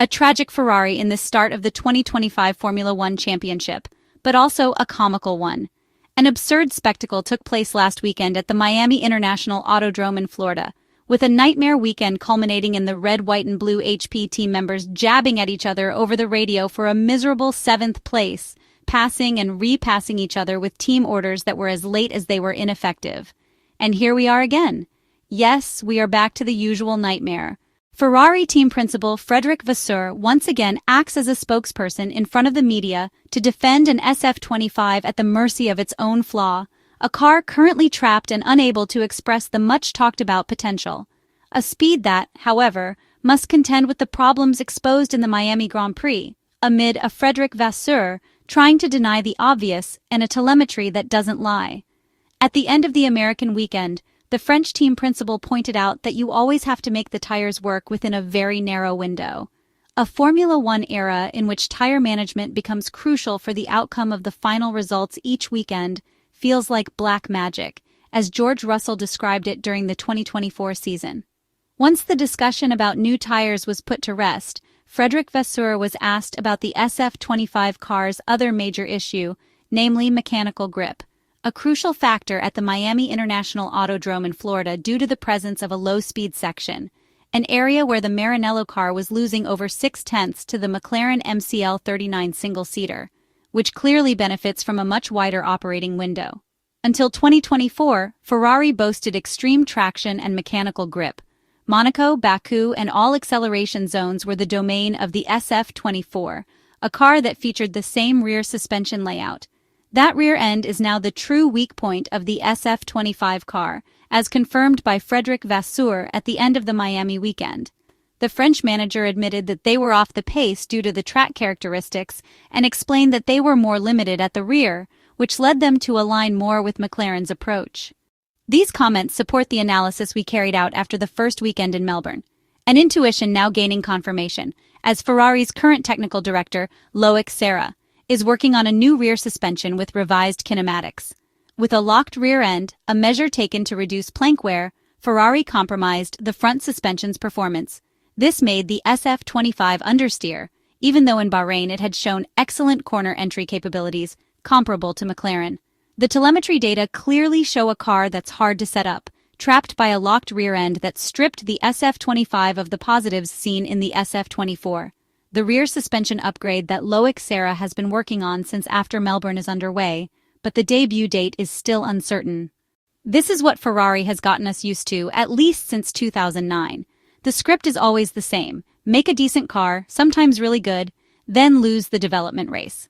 A tragic Ferrari in the start of the 2025 Formula One Championship, but also a comical one. An absurd spectacle took place last weekend at the Miami International Autodrome in Florida, with a nightmare weekend culminating in the red, white, and blue HP team members jabbing at each other over the radio for a miserable 7th place, passing and repassing each other with team orders that were as late as they were ineffective. And here we are again. Yes, we are back to the usual nightmare. Ferrari team principal Fred Vasseur once again acts as a spokesperson in front of the media to defend an SF25 at the mercy of its own flaw, a car currently trapped and unable to express the much-talked-about potential. A speed that, however, must contend with the problems exposed in the Miami Grand Prix, amid a Fred Vasseur trying to deny the obvious and a telemetry that doesn't lie. At the end of the American weekend, the French team principal pointed out that you always have to make the tires work within a very narrow window. A Formula One era in which tire management becomes crucial for the outcome of the final results each weekend feels like black magic, as George Russell described it during the 2024 season. Once the discussion about new tires was put to rest, Fred Vasseur was asked about the SF25 car's other major issue, namely mechanical grip, a crucial factor at the Miami International Autodrome in Florida due to the presence of a low-speed section, an area where the Maranello car was losing over 6/10 to the McLaren MCL 39 single-seater, which clearly benefits from a much wider operating window. Until 2024, Ferrari boasted extreme traction and mechanical grip. Monaco, Baku, and all acceleration zones were the domain of the SF24, a car that featured the same rear suspension layout. That rear end is now the true weak point of the SF25 car, as confirmed by Fred Vasseur at the end of the Miami weekend. The French manager admitted that they were off the pace due to the track characteristics and explained that they were more limited at the rear, which led them to align more with McLaren's approach. These comments support the analysis we carried out after the first weekend in Melbourne, an intuition now gaining confirmation, as Ferrari's current technical director, Leclerc, is working on a new rear suspension with revised kinematics. With a locked rear end, a measure taken to reduce plank wear, Ferrari compromised the front suspension's performance. This made the SF25 understeer, even though in Bahrain it had shown excellent corner entry capabilities, comparable to McLaren. The telemetry data clearly show a car that's hard to set up, trapped by a locked rear end that stripped the SF25 of the positives seen in the SF24. The rear suspension upgrade that Leclerc has been working on since after Melbourne is underway, but the debut date is still uncertain. This is what Ferrari has gotten us used to, at least since 2009. The script is always the same: make a decent car, sometimes really good, then lose the development race.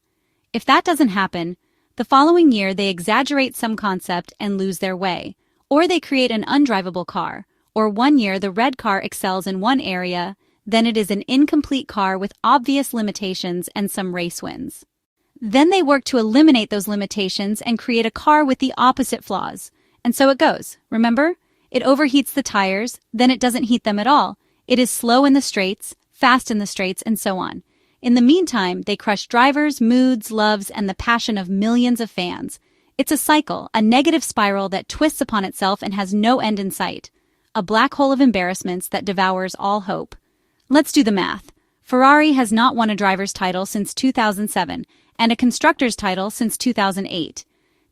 If that doesn't happen, the following year they exaggerate some concept and lose their way, or they create an undriveable car, or one year the red car excels in one area, then it is an incomplete car with obvious limitations and some race wins. Then they work to eliminate those limitations and create a car with the opposite flaws. And so it goes, remember? It overheats the tires, then it doesn't heat them at all. It is slow in the straights, fast in the straights, and so on. In the meantime, they crush drivers, moods, loves, and the passion of millions of fans. It's a cycle, a negative spiral that twists upon itself and has no end in sight. A black hole of embarrassments that devours all hope. Let's do the math. Ferrari has not won a driver's title since 2007 and a constructor's title since 2008.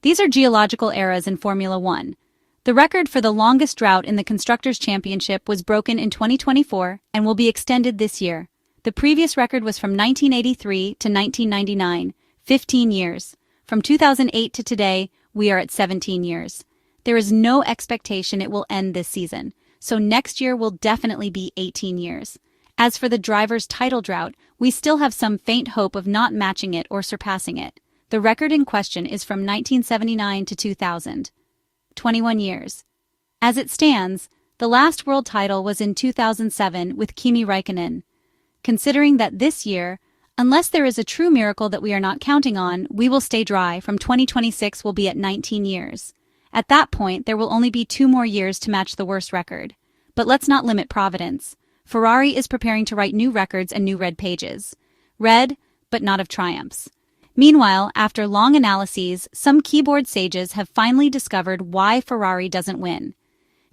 These are geological eras in Formula One. The record for the longest drought in the Constructors' Championship was broken in 2024 and will be extended this year. The previous record was from 1983 to 1999, 15 years. From 2008 to today, we are at 17 years. There is no expectation it will end this season, so next year will definitely be 18 years. As for the driver's title drought, we still have some faint hope of not matching it or surpassing it. The record in question is from 1979 to 2000. 21 years. As it stands, the last world title was in 2007 with Kimi Räikkönen. Considering that this year, unless there is a true miracle that we are not counting on, we will stay dry. From 2026 will be at 19 years. At that point, there will only be 2 more years to match the worst record. But let's not limit providence. Ferrari is preparing to write new records and new red pages. Red, but not of triumphs. Meanwhile, after long analyses, some keyboard sages have finally discovered why Ferrari doesn't win.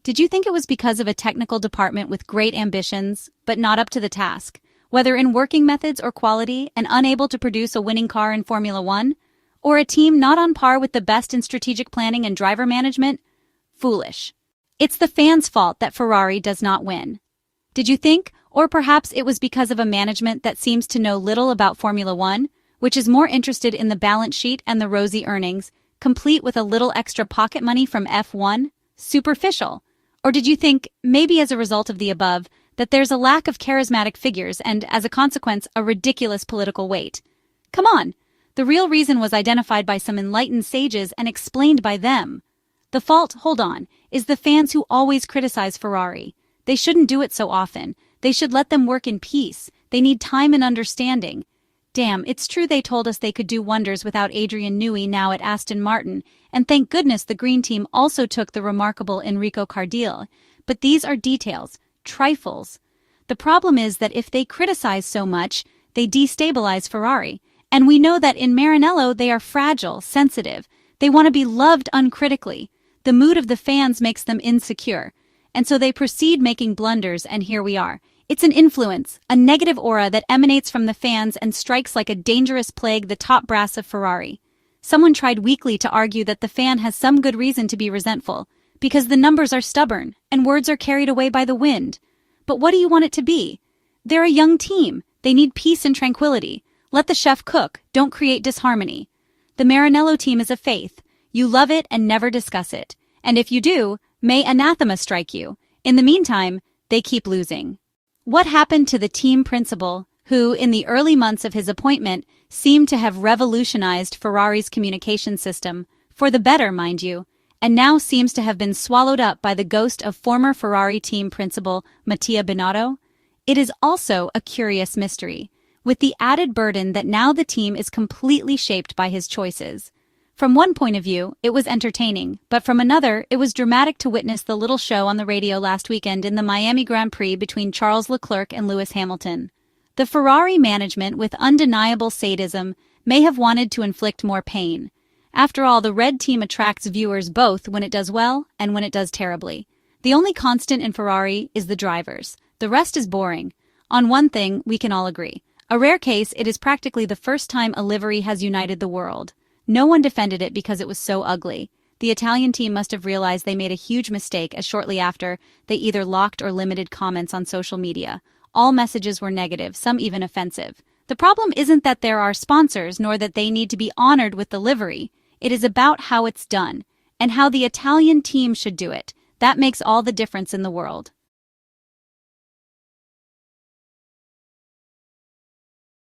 Did you think it was because of a technical department with great ambitions, but not up to the task? whether in working methods or quality and unable to produce a winning car in Formula One, or a team not on par with the best in strategic planning and driver management? Foolish. It's the fans' fault that Ferrari does not win. Did you think? Or perhaps it was because of a management that seems to know little about Formula One, which is more interested in the balance sheet and the rosy earnings, complete with a little extra pocket money from F1? Superficial. Or did you think, maybe as a result of the above, that there's a lack of charismatic figures and, as a consequence, a ridiculous political weight? Come on! The real reason was identified by some enlightened sages and explained by them. The fault, hold on, is the fans who always criticize Ferrari. They shouldn't do it so often. They should let them work in peace. They need time and understanding. Damn, it's true they told us they could do wonders without Adrian Newey now at Aston Martin, and thank goodness the Green Team also took the remarkable Enrico Cardile. But these are details, trifles. The problem is that if they criticize so much, they destabilize Ferrari. And we know that in Maranello they are fragile, sensitive. They want to be loved uncritically. The mood of the fans makes them insecure. And so they proceed making blunders, and here we are. It's an influence, a negative aura that emanates from the fans and strikes like a dangerous plague the top brass of Ferrari. Someone tried weakly to argue that the fan has some good reason to be resentful, because the numbers are stubborn, and words are carried away by the wind. But what do you want it to be? They're a young team. They need peace and tranquility. Let the chef cook, don't create disharmony. The Maranello team is a faith. You love it and never discuss it. And if you do, may anathema strike you. In the meantime, they keep losing. What happened to the team principal, who, in the early months of his appointment, seemed to have revolutionized Ferrari's communication system, for the better, mind you, and now seems to have been swallowed up by the ghost of former Ferrari team principal Mattia Binotto? It is also a curious mystery, with the added burden that now the team is completely shaped by his choices. From one point of view, it was entertaining, but from another, it was dramatic to witness the little show on the radio last weekend in the Miami Grand Prix between Charles Leclerc and Lewis Hamilton. The Ferrari management, with undeniable sadism, may have wanted to inflict more pain. After all, the red team attracts viewers both when it does well and when it does terribly. The only constant in Ferrari is the drivers. The rest is boring. On one thing, we can all agree. A rare case, it is practically the first time a livery has united the world. No one defended it because it was so ugly. The Italian team must have realized they made a huge mistake as shortly after, they either locked or limited comments on social media. All messages were negative, some even offensive. The problem isn't that there are sponsors, nor that they need to be honored with the livery. It is about how it's done, and how the Italian team should do it. That makes all the difference in the world.